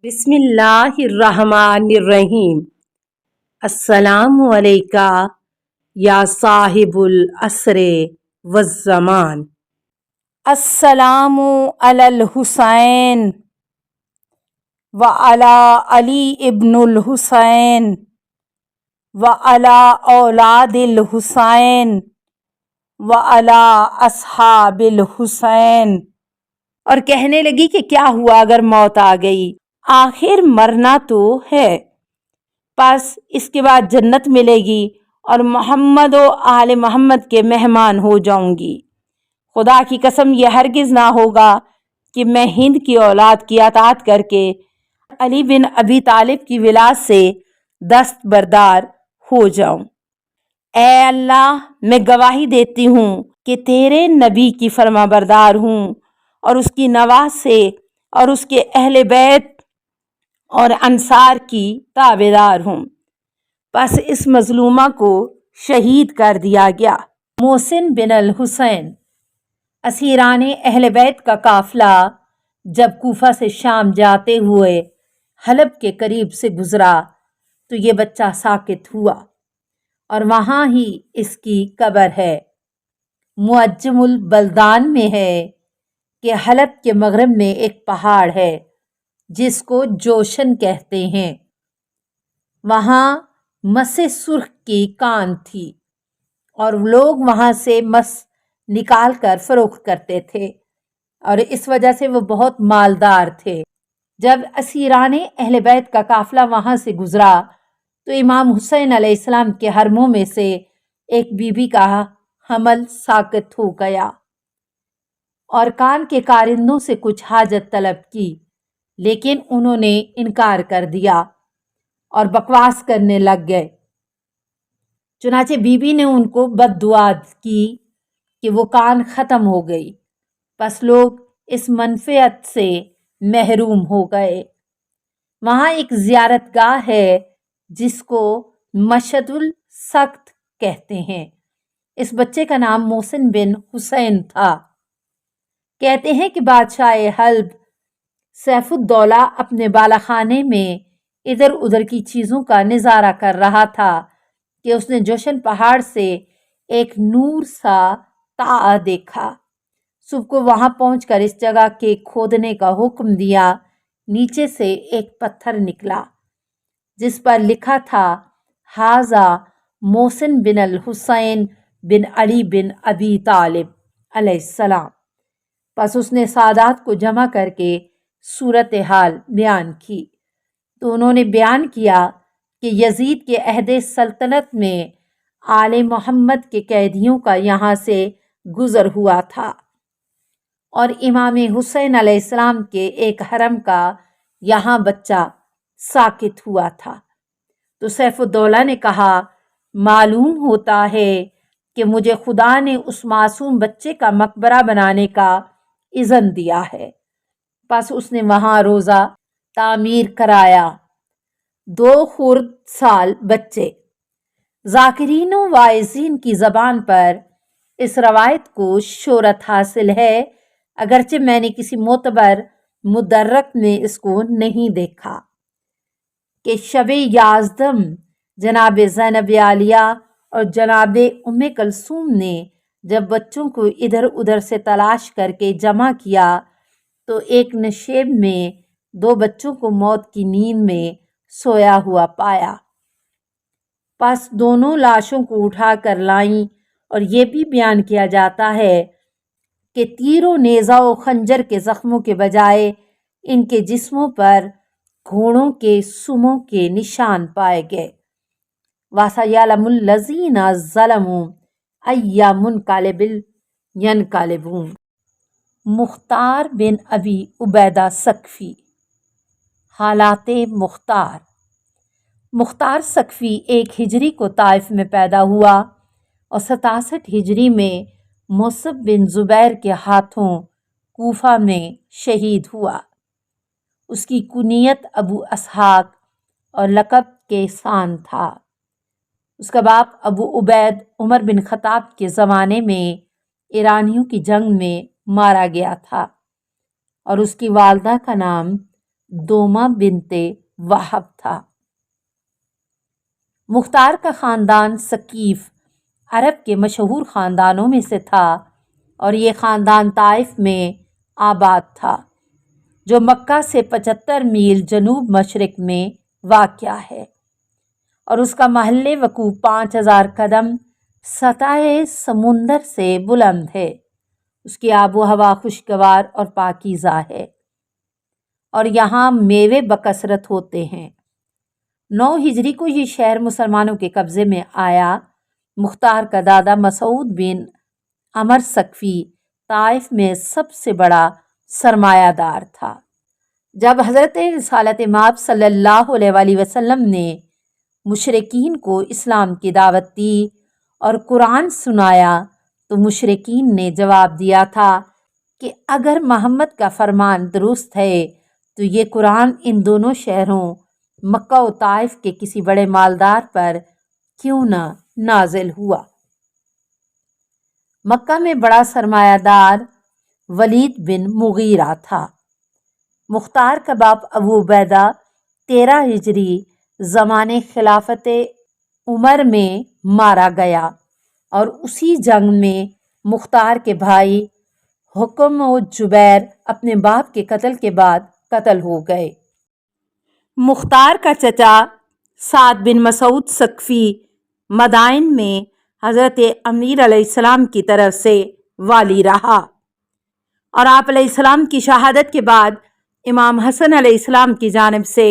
بسم اللہ الرحمن الرحیم۔ السلام علیکہ یا صاحب العصر والزمان۔ السلام علی الحسین وعلی علی ابن الحسین وعلی اولاد الحسین وعلی اصحاب الحسین۔ اور کہنے لگی کہ کیا ہوا اگر موت آ گئی؟ آخر مرنا تو ہے، پس اس کے بعد جنت ملے گی اور محمد و آل محمد کے مہمان ہو جاؤں گی۔ خدا کی قسم یہ ہرگز نہ ہوگا کہ میں ہند کی اولاد کی اطاعت کر کے علی بن ابی طالب کی ولایت سے دستبردار ہو جاؤں۔ اے اللہ، میں گواہی دیتی ہوں کہ تیرے نبی کی فرما بردار ہوں اور اس کی نواز سے اور اس کے اہل بیت اور انصار کی تابعدار ہوں۔ پس اس مظلومہ کو شہید کر دیا گیا۔ محسن بن الحسین۔ اسیران اہل بیت کا قافلہ جب کوفہ سے شام جاتے ہوئے حلب کے قریب سے گزرا تو یہ بچہ ساکت ہوا اور وہاں ہی اس کی قبر ہے۔ معجم البلدان میں ہے کہ حلب کے مغرب میں ایک پہاڑ ہے جس کو جوشن کہتے ہیں، وہاں مس سرخ کی کان تھی اور لوگ وہاں سے مس نکال کر فروخت کرتے تھے اور اس وجہ سے وہ بہت مالدار تھے۔ جب اسیران اہل بیت کا قافلہ وہاں سے گزرا تو امام حسین علیہ السلام کے حرموں میں سے ایک بی بی کا حمل ساقط ہو گیا اور کان کے کارندوں سے کچھ حاجت طلب کی، لیکن انہوں نے انکار کر دیا اور بکواس کرنے لگ گئے۔ چنانچہ بی بی نے ان کو بد دعا کی کہ وہ کان ختم ہو گئی، پس لوگ اس منفعت سے محروم ہو گئے۔ وہاں ایک زیارت گاہ ہے جس کو مشہد السقط کہتے ہیں۔ اس بچے کا نام محسن بن حسین تھا۔ کہتے ہیں کہ بادشاہ حلب سیف الدولہ اپنے بالا خانے میں ادھر ادھر کی چیزوں کا نظارہ کر رہا تھا کہ اس نے جوشن پہاڑ سے ایک نور سا طاع دیکھا۔ صبح کو وہاں پہنچ کر اس جگہ کے کھودنے کا حکم دیا۔ نیچے سے ایک پتھر نکلا جس پر لکھا تھا ھذا محسن بن الحسین بن علی بن ابی طالب علیہ السلام۔ پس اس نے سادات کو جمع کر کے صورتحال بیان کی تو انہوں نے بیان کیا کہ یزید کے عہد سلطنت میں آل محمد کے قیدیوں کا یہاں سے گزر ہوا تھا اور امام حسین علیہ السلام کے ایک حرم کا یہاں بچہ ساکت ہوا تھا۔ تو سیف الدولہ نے کہا معلوم ہوتا ہے کہ مجھے خدا نے اس معصوم بچے کا مقبرہ بنانے کا اذن دیا ہے۔ پس اس نے وہاں روضہ تعمیر کرایا۔ 2 خرد سال بچے۔ ذاکرین و واعظین کی زبان پر اس روایت کو شہرت حاصل ہے، اگرچہ میں نے کسی معتبر مدرک میں اس کو نہیں دیکھا، کہ شب یازدم جناب زینب عالیہ اور جناب ام کلثوم نے جب بچوں کو ادھر ادھر سے تلاش کر کے جمع کیا تو ایک نشیب میں 2 بچوں کو موت کی نیند میں سویا ہوا پایا۔ پس دونوں لاشوں کو اٹھا کر لائیں اور یہ بھی بیان کیا جاتا ہے کہ تیر و نیزہ و خنجر کے زخموں کے بجائے ان کے جسموں پر گھوڑوں کے سموں کے نشان پائے گئے۔ وَسَيَعْلَمُ الَّذِينَ ظَلَمُوا أَيَّ مُنقَلِبٍ يَنقَلِبُونَ۔ مختار بن ابی عبیدہ ثقفی۔ حالات مختار۔ مختار ثقفی 1 ہجری کو طائف میں پیدا ہوا اور 67 ہجری میں مصعب بن زبیر کے ہاتھوں کوفہ میں شہید ہوا۔ اس کی کنیت ابو اسحاق اور لقب کیسان تھا۔ اس کا باپ ابو عبید عمر بن خطاب کے زمانے میں ایرانیوں کی جنگ میں مارا گیا تھا اور اس کی والدہ کا نام دوما بنت وہب تھا۔ مختار کا خاندان ثقیف عرب کے مشہور خاندانوں میں سے تھا اور یہ خاندان طائف میں آباد تھا جو مکہ سے 75 میل جنوب مشرق میں واقع ہے اور اس کا محل وقوع 5000 قدم سطح سمندر سے بلند ہے۔ اس کی آب و ہوا خوشگوار اور پاکیزہ ہے اور یہاں میوے بکثرت ہوتے ہیں۔ 9 ہجری کو یہ شہر مسلمانوں کے قبضے میں آیا۔ مختار کا دادا مسعود بن عمر ثقفی طائف میں سب سے بڑا سرمایہ دار تھا۔ جب حضرت رسالت مآب صلی اللہ علیہ وآلہ وسلم نے مشرکین کو اسلام کی دعوت دی اور قرآن سنایا تو مشرکین نے جواب دیا تھا کہ اگر محمد کا فرمان درست ہے تو یہ قرآن ان دونوں شہروں مکہ و طائف کے کسی بڑے مالدار پر کیوں نہ نازل ہوا۔ مکہ میں بڑا سرمایہ دار ولید بن مغیرہ تھا۔ مختار کا باپ ابو عبیدہ 13 ہجری زمانے خلافت عمر میں مارا گیا اور اسی جنگ میں مختار کے بھائی حکم و جبیر اپنے باپ کے قتل کے بعد قتل ہو گئے۔ مختار کا چچا سعد بن مسعود ثقفی مدائن میں حضرت امیر علیہ السلام کی طرف سے والی رہا اور آپ علیہ السلام کی شہادت کے بعد امام حسن علیہ السلام کی جانب سے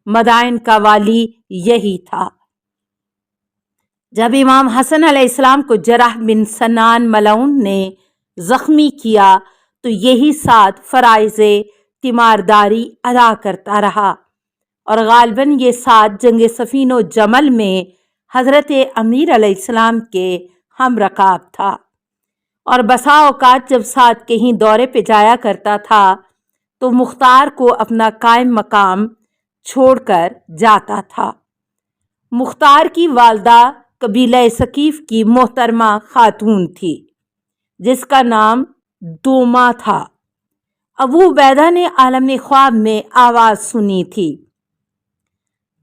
مدائن کا والی یہی تھا۔ جب امام حسن علیہ السلام کو جرح بن سنان ملعون نے زخمی کیا تو یہی سعد فرائض تیمارداری ادا کرتا رہا اور غالباً یہ سعد جنگ صفین و جمل میں حضرت امیر علیہ السلام کے ہم رکاب تھا اور بسا اوقات جب سعد کہیں دورے پہ جایا کرتا تھا تو مختار کو اپنا قائم مقام چھوڑ کر جاتا تھا۔ مختار کی والدہ قبیلہ ثقیف کی محترمہ خاتون تھی جس کا نام دوما تھا۔ ابو عبیدہ نے عالم خواب میں آواز سنی تھی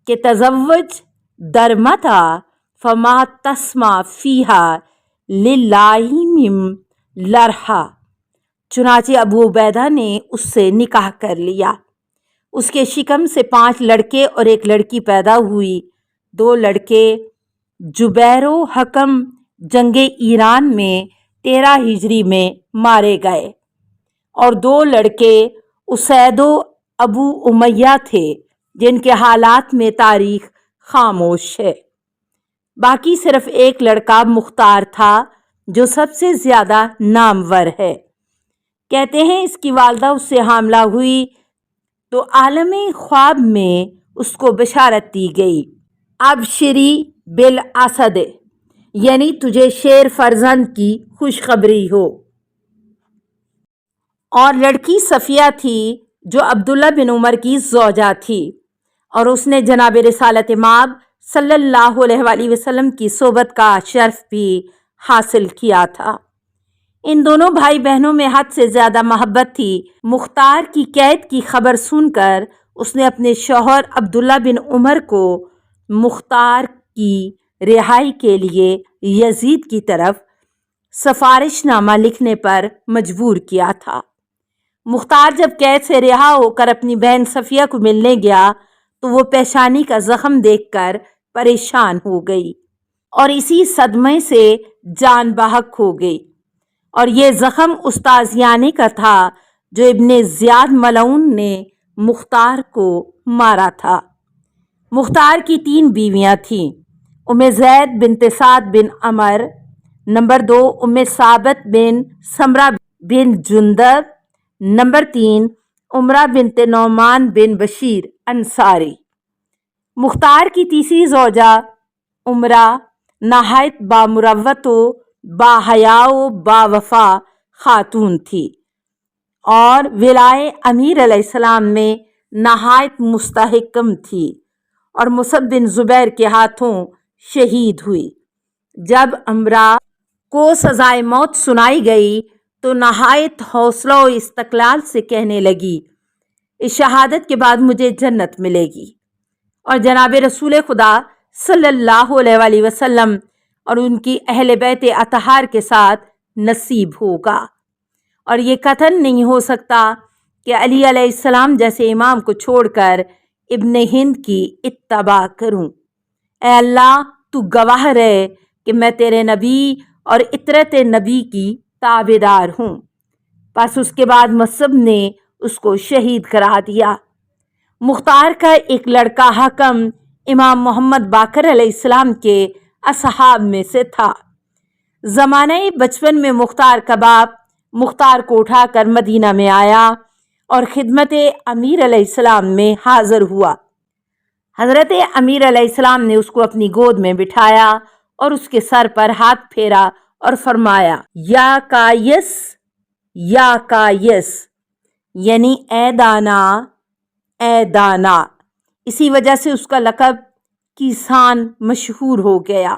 کہ تزوج درمتا فما تسمع فیہا للہ من لرہا، چنانچہ ابو عبیدہ نے اس سے نکاح کر لیا۔ اس کے شکم سے 5 لڑکے اور 1 لڑکی پیدا ہوئی۔ 2 لڑکے جبیر و حکم جنگ ایران میں 13 ہجری میں مارے گئے اور 2 لڑکے اسید و ابو امیہ تھے جن کے حالات میں تاریخ خاموش ہے۔ باقی صرف 1 لڑکا مختار تھا جو سب سے زیادہ نامور ہے۔ کہتے ہیں اس کی والدہ اس سے حاملہ ہوئی تو عالم خواب میں اس کو بشارت دی گئی، ابشری بالاسد، یعنی تجھے شیر فرزند کی خوشخبری ہو۔ اور لڑکی صفیہ تھی جو عبداللہ بن عمر کی زوجہ تھی اور اس نے جناب رسالت مآب صلی اللہ علیہ وآلہ وسلم کی صحبت کا شرف بھی حاصل کیا تھا۔ ان دونوں بھائی بہنوں میں حد سے زیادہ محبت تھی۔ مختار کی قید کی خبر سن کر اس نے اپنے شوہر عبداللہ بن عمر کو مختار کی رہائی کے لیے یزید کی طرف سفارش نامہ لکھنے پر مجبور کیا تھا۔ مختار جب قید سے رہا ہو کر اپنی بہن صفیہ کو ملنے گیا تو وہ پیشانی کا زخم دیکھ کر پریشان ہو گئی اور اسی صدمے سے جان بحق ہو گئی، اور یہ زخم اس تازیانے کا تھا جو ابن زیاد ملعون نے مختار کو مارا تھا۔ مختار کی 3 بیویاں تھیں، ام زید بنت سعد بن عمر، نمبر 2 ام ثابت بن سمرہ بن جندب، نمبر 3 عمرہ بنت نعمان بن بشیر انصاری۔ مختار کی تیسری زوجہ عمرہ نہایت بامروت و باحیا و باوفا خاتون تھی اور ولائے امیر علیہ السلام میں نہایت مستحکم تھی اور مصعب بن زبیر کے ہاتھوں شہید ہوئی۔ جب عمرہ کو سزائے موت سنائی گئی تو نہایت حوصلہ و استقلال سے کہنے لگی، اس شہادت کے بعد مجھے جنت ملے گی اور جناب رسول خدا صلی اللہ علیہ وآلہ وسلم اور ان کی اہل بیت اطہار کے ساتھ نصیب ہوگا۔ اور یہ قطعاً نہیں ہو سکتا کہ علی علیہ السلام جیسے امام کو چھوڑ کر ابن ہند کی اتباع کروں۔ اے اللہ تو گواہ رہے کہ میں تیرے نبی اور اطرت نبی کی تابعدار ہوں۔ بس اس کے بعد مصعب نے اس کو شہید کرا دیا۔ مختار کا ایک لڑکا حکم امام محمد باقر علیہ السلام کے اصحاب میں سے تھا۔ زمانہ بچپن میں مختار کا باپ مختار کو اٹھا کر مدینہ میں آیا اور خدمت امیر علیہ السلام میں حاضر ہوا۔ حضرت امیر علیہ السلام نے اس کو اپنی گود میں بٹھایا اور اس کے سر پر ہاتھ پھیرا اور فرمایا، یا کائس، یا کائس، یعنی اے دانا، اے دانا۔ اسی وجہ سے اس کا لقب کیسان مشہور ہو گیا۔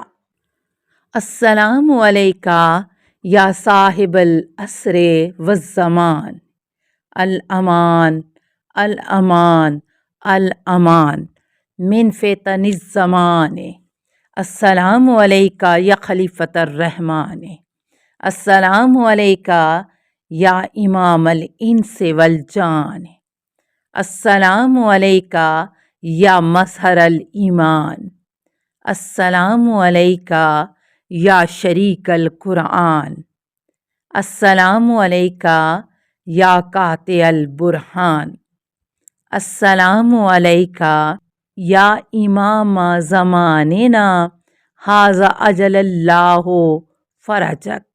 السلام علیکہ یا صاحب العصر والزمان، الامان الامان الامان من فتن الزمان۔ السلام علیکہ یا خلیفۃ الرحمن، السلام علیکہ یا امام الانس والجان، السلام علیکہ یا مظہر الایمان، السلام علیکہ یا شریک القرآن، السلام علیکہ یا قاطع البرہان، السلام علیکہ یا امام زماننا ھذا اجل اللہ فرجک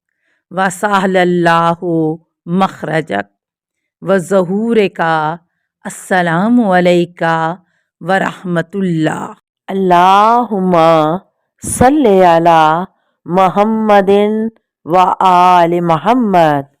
وسہل اللہ مخرجک وظہورک۔ السلام علیکہ ورحمۃ اللہ۔ اللہم صلی علی محمد و آل محمد۔